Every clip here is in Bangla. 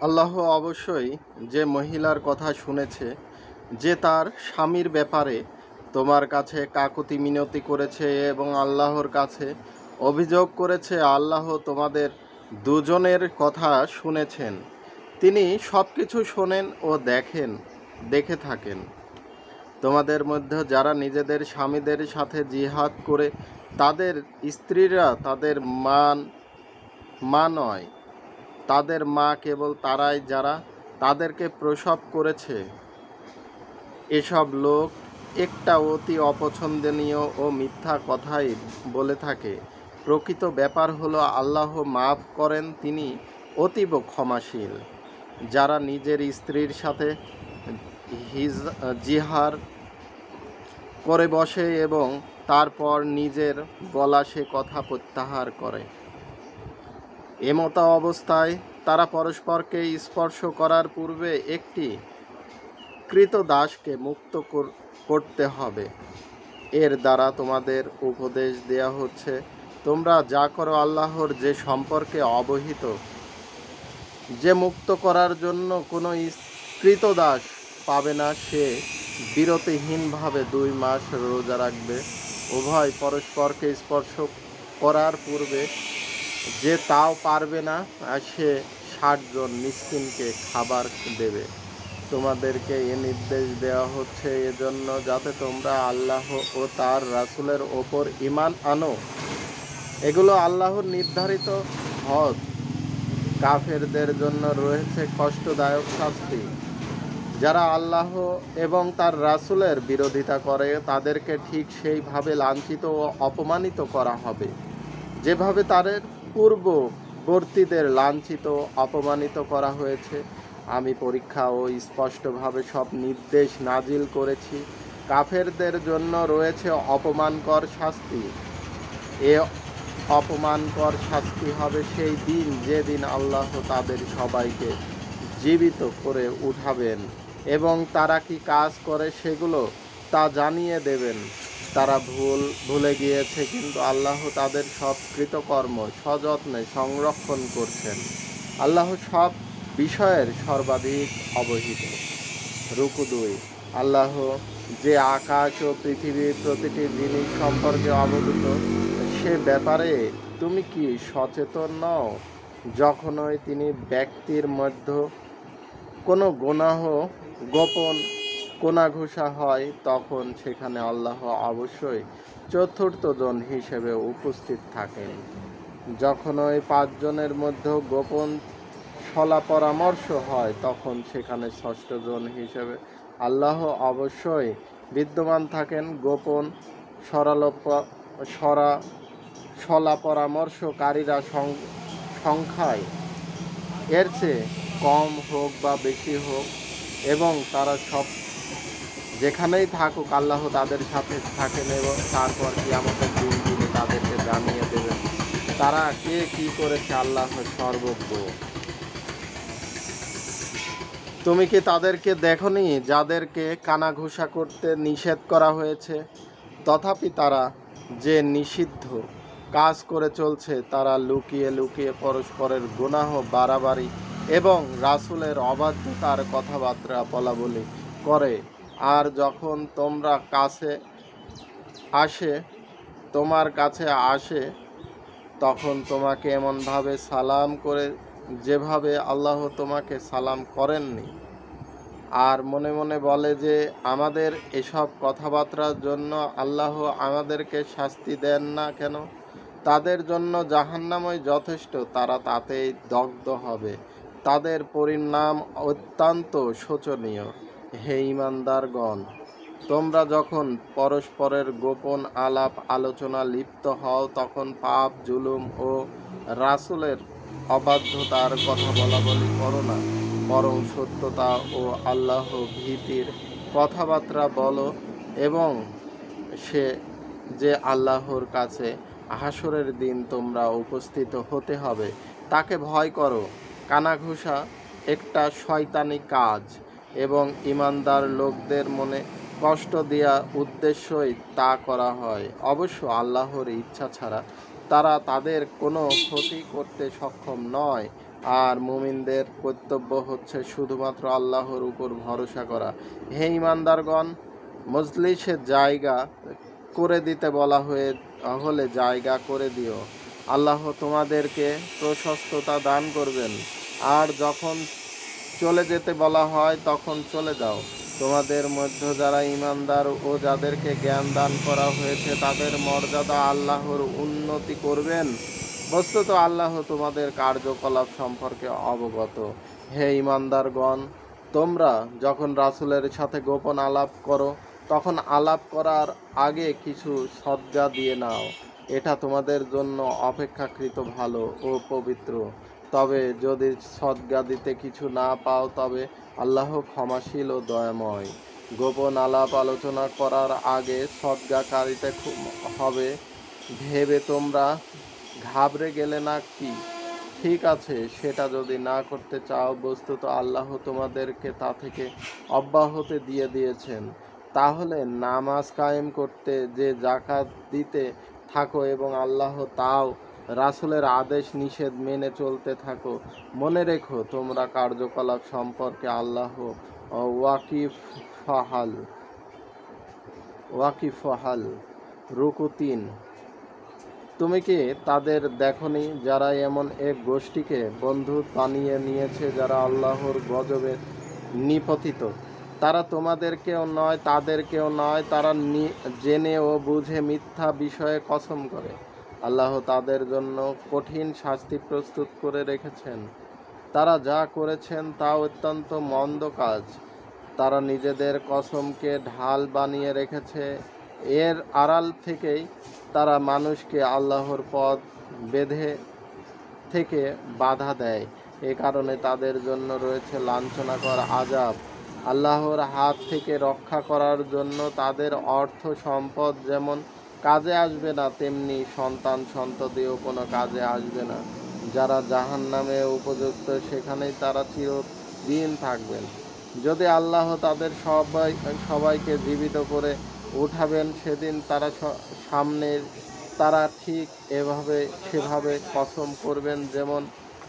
আল্লাহ অবশ্যই যে মহিলার কথা শুনেছে, যে তার স্বামীর ব্যাপারে তোমার কাছে কাকুতি মিনতি করেছে এবং আল্লাহর কাছে অভিযোগ করেছে, আল্লাহ তোমাদের দুজনের কথা শুনেছেন। তিনি সব কিছু শোনেন ও দেখে থাকেন। তোমাদের মধ্যে যারা নিজেদের স্বামীদের সাথে জিহাদ করে তাদের স্ত্রীরা তাদের মা নয়, তাদের মা কেবল তারাই যারা তাদেরকে প্রসব করেছে। এসব লোক একটা অতি অপছন্দনীয় ও মিথ্যা কথাই বলে থাকে। প্রকৃত ব্যাপার হলো আল্লাহ মাফ করেন, তিনি অতীব ক্ষমাশীল। যারা নিজের স্ত্রীর সাথে জিহার করে বসে এবং তারপর নিজের বলা সে কথা প্রত্যাহার করে, এমতো অবস্থায় তারা পরস্পরকে স্পর্শ করার পূর্বে একটি কৃতদাসকে মুক্ত করতে হবে। এর দ্বারা তোমাদের উপদেশ দেয়া হচ্ছে, তোমরা যা করো আল্লাহর যে সম্পর্কে অবহিত, যে মুক্ত করার জন্য কোনো কৃতদাস পাবে না সে বিরতিহীনভাবে 2 মাস রোজা রাখবে। উভয় পরস্পরকে স্পর্শ করার পূর্বে যে তাও পারবে না সে 60 জন মিসকিনকে খাবার দেবে। তোমাদেরকে এ নির্দেশ দেওয়া হচ্ছে এজন্য যাতে তোমরা আল্লাহ ও তার রাসূলের ওপর ঈমান আনো। এগুলো আল্লাহর নির্ধারিত হদ। কাফেরদের জন্য রয়েছে কষ্টদায়ক শাস্তি। যারা আল্লাহ এবং তার রাসূলের বিরোধিতা করে তাদেরকে ঠিক সেইভাবে লাঞ্ছিত ও অপমানিত করা হবে যেভাবে তাদের পূর্ববর্তীদের লাঞ্ছিত অপমানিত করা হয়েছে। আমি পরীক্ষা ও স্পষ্টভাবে সব নির্দেশ নাজিল করেছি। কাফেরদের জন্য রয়েছে অপমানকর শাস্তি। এ অপমানকর শাস্তি হবে সেই দিন যেদিন আল্লাহ তাদের সবাইকে জীবিত করে উঠাবেন এবং তারা কি কাজ করে সেগুলো তা জানিয়ে দেবেন। তারা ভুলে গিয়েছে, কিন্তু আল্লাহ তাদের সব কৃতকর্ম সযত্নে সংরক্ষণ করছেন। আল্লাহ সব বিষয়ের সর্বাধিক অবহিত। রুকু 2। আল্লাহ যে আকাশ ও পৃথিবীর প্রতিটি জিনিস সম্পর্কে অবগত, সে ব্যাপারে তুমি কি সচেতন নও? যখনই তিনি ব্যক্তির মধ্যে কোনো গোপন কোণাঘুষা হয় তখন সেখানে আল্লাহ অবশ্যই চতুর্থ জন হিসেবে উপস্থিত থাকেন। যখনই 5 জনের মধ্যে গোপন ছলা পরামর্শ হয় তখন সেখানে ষষ্ঠ জন হিসেবে আল্লাহ অবশ্যই বিদ্যমান থাকেন। গোপন ছলা পরামর্শকারীরা সংখ্যায় এর চেয়ে কম হোক বা বেশি হোক এবং তারা সব যেখানেই থাকুক আল্লাহ তাদের সাথে থাকেন এবং তারপর কিয়ামতের দিন তিনি তাদেরকে জানিয়ে দেবেন তারা কে কি করেছে। আল্লাহ সর্বজ্ঞ। তুমি কি তাদেরকে দেখোনি যাদেরকে কানাঘুষা করতে নিষেধ করা হয়েছে, তথাপি তারা যে নিষিদ্ধ কাজ করে চলছে, তারা লুকিয়ে লুকিয়ে পরস্পরের গুনাহ বাড়াবাড়ি এবং রাসূলের অবাধ্যতার কথাবার্তা বলাবলি করে। আর যখন তোমার কাছে আসে তখন তোমাকে এমনভাবে সালাম করে যেভাবে আল্লাহ তোমাকে সালাম করেননি, আর মনে মনে বলে যে আমাদের এসব কথাবার্তার জন্য আল্লাহ আমাদেরকে শাস্তি দেন না কেন। তাদের জন্য জাহান্নামই যথেষ্ট, তারা তাতেই দগ্ধ হবে। তাদের পরিণাম অত্যন্ত শোচনীয়। হে ঈমানদারগণ, তোমরা যখন পরস্পরের গোপন আলাপ আলোচনা লিপ্ত হও তখন পাপ, জুলুম ও রাসূলের অবাধ্যতার কথা বলাবলি করো না, বরং সত্যতা ও আল্লাহ ভীতির কথাবার্তা বলো এবং সে যে আল্লাহর কাছে হাসরের দিন তোমরা উপস্থিত হতে হবে তাকে ভয় করো। কানাঘুষা একটা শয়তানি কাজ এবং ঈমানদার লোকদের মনে কষ্ট দেওয়া উদ্দেশ্যই তা করা হয়। অবশ্য আল্লাহর ইচ্ছা ছাড়া তারা তাদের কোনো ক্ষতি করতে সক্ষম নয়। আর মুমিনদের কর্তব্য হচ্ছে শুধুমাত্র আল্লাহর উপর ভরসা করা। হে ঈমানদারগণ, মজলিসের জায়গা করে দিতে বলা হলে জায়গা করে দিও। আল্লাহ তোমাদেরকে প্রশস্ততা দান করবেন। আর যখন চলে যেতে বলা হয় তখন চলে যাও। তোমাদের মধ্যে যারা ঈমানদার ও যাদেরকে জ্ঞান দান করা হয়েছে তাদের মর্যাদা আল্লাহর উন্নতি করবেন। বস্তুত আল্লাহ তোমাদের কার্যকলাপ সম্পর্কে অবগত। হে ঈমানদারগণ, তোমরা যখন রাসূলের সাথে গোপন আলাপ করো তখন আলাপ করার আগে কিছু সদকা দিয়ে নাও। এটা তোমাদের জন্য অপেক্ষাকৃত ভালো ও পবিত্র। তবে যদি সদকা দিতে কিছু না পাও তবে আল্লাহ ক্ষমাশীল ও দয়াময়। গোপন আলাপ আলোচনা করার আগে সদকাকারিতা হবে ভেবে তোমরা ঘাবড়ে গেলে না কি? ঠিক আছে, সেটা যদি না করতে চাও, বস্তুত আল্লাহ তোমাদেরকে তা থেকে অব্যাহতি দিয়েছেন। তাহলে নামাজ কায়েম করতে যে জাকাত দিতে থাকো এবং আল্লাহ তাও রাসূলের আদেশ নিষেধ মেনে চলতে থাকো। মনে রেখো তোমরা কার্যকলাপ সম্পর্কে আল্লাহ ওয়াকিফহাল। রুকু ৩। তুমি কি তাদের দেখনি যারা এমন এক গোষ্ঠীকে বন্ধু বানিয়ে নিয়েছে যারা আল্লাহর গজবে নিপতিত? তারা তোমাদেরকেও নয় তাদেরকেও নয়, তারা জেনে ও বুঝে মিথ্যা বিষয়ে কসম করে। আল্লাহ তাদের জন্য কঠিন শাস্তি প্রস্তুত করে রেখেছেন। তারা যা করেছেন তা অত্যন্ত মন্দ কাজ। তারা নিজেদের কসমকে ঢাল বানিয়ে রেখেছে। এর আড়াল থেকেই তারা মানুষকে আল্লাহর পথ বেঁধে থেকে বাধা দেয়। এ কারণে তাদের জন্য রয়েছে লাঞ্ছনাকর আযাব। আল্লাহর হাত থেকে রক্ষা করার জন্য তাদের অর্থ সম্পদ যেমন কাজে আসবে না, তেমনি সন্তান সন্ততিও কোনো কাজে আসবে না। যারা জাহান্নামে উপযুক্ত সেখানেই তারা চিরদিন থাকবেন। যদি আল্লাহ তাদের সবাইকে জীবিত করে উঠাবেন সেদিন তারা ঠিক সেভাবে কসম করবেন যেমন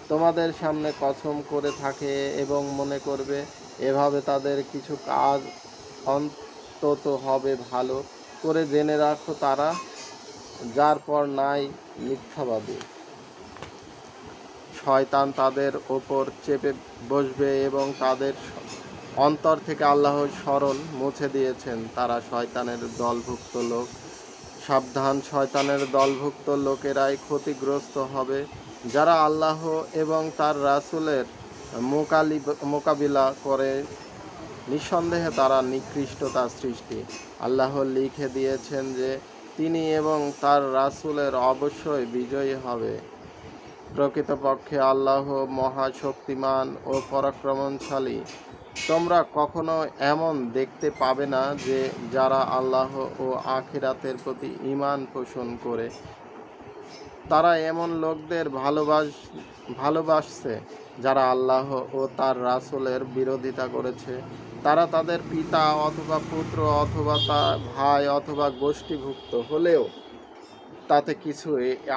তোমাদের সামনে কসম করে থাকে এবং মনে করবে এভাবে তাদের কিছু কাজ অন্তত হবে। ভালো করে জেনে রাখো তারা যার পর নাই মিথ্যাবাদী। শয়তান তাদের ওপর চেপে বসবে এবং তাদের অন্তর থেকে আল্লাহর স্মরণ মুছে দিয়েছেন। তারা শয়তানের দলভুক্ত লোক। সাবধান, শয়তানের দলভুক্ত লোকেরাই ক্ষতিগ্রস্ত হবে। যারা আল্লাহ এবং তার রাসূলের মোকাবিলা করে নিঃসন্দেহে তারা নিকৃষ্টতার সৃষ্টি। আল্লাহ লিখে দিয়েছেন যে তিনি এবং তার রাসূলের অবশ্যই বিজয়ী হবে। প্রকৃতপক্ষে আল্লাহ মহাশক্তিমান ও পরাক্রমশালী। তোমরা কখনো এমন দেখতে পাবে না যে যারা আল্লাহ ও আখিরাতের প্রতি ঈমান পোষণ করে তারা এমন লোকদের ভালোবাসছে যারা আল্লাহ ও তার রাসূলের বিরোধিতা করেছে। তারা তাদের পিতা অথবা পুত্র অথবা তার ভাই অথবা গোষ্ঠীভুক্ত হলেও তাতে কিছু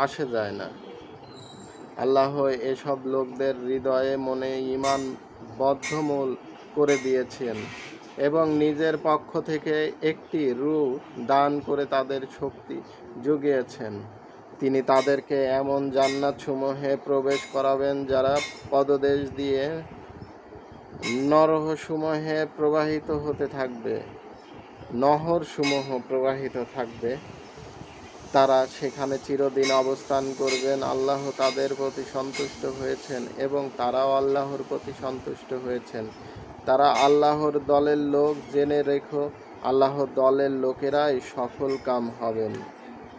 আসে যায় না। আল্লাহ এসব লোকদের হৃদয়ে মনে ঈমান বদ্ধমূল করে দিয়েছেন এবং নিজের পক্ষ থেকে একটি রূহ দান করে তাদের শক্তি জুগিয়েছেন। তিনি তাদেরকে এমন জান্নাতসমূহে প্রবেশ করাবেন যারা পদদেশ দিয়ে নহরসমূহে প্রবাহিত থাকবে। তারা সেখানে চিরদিন অবস্থান করবেন। আল্লাহ তাদের প্রতি সন্তুষ্ট হয়েছেন এবং তারাও আল্লাহর প্রতি সন্তুষ্ট হয়েছেন। তারা আল্লাহর দলের লোক। জেনে রেখো আল্লাহর দলের লোকেরাই সফলকাম হবেন।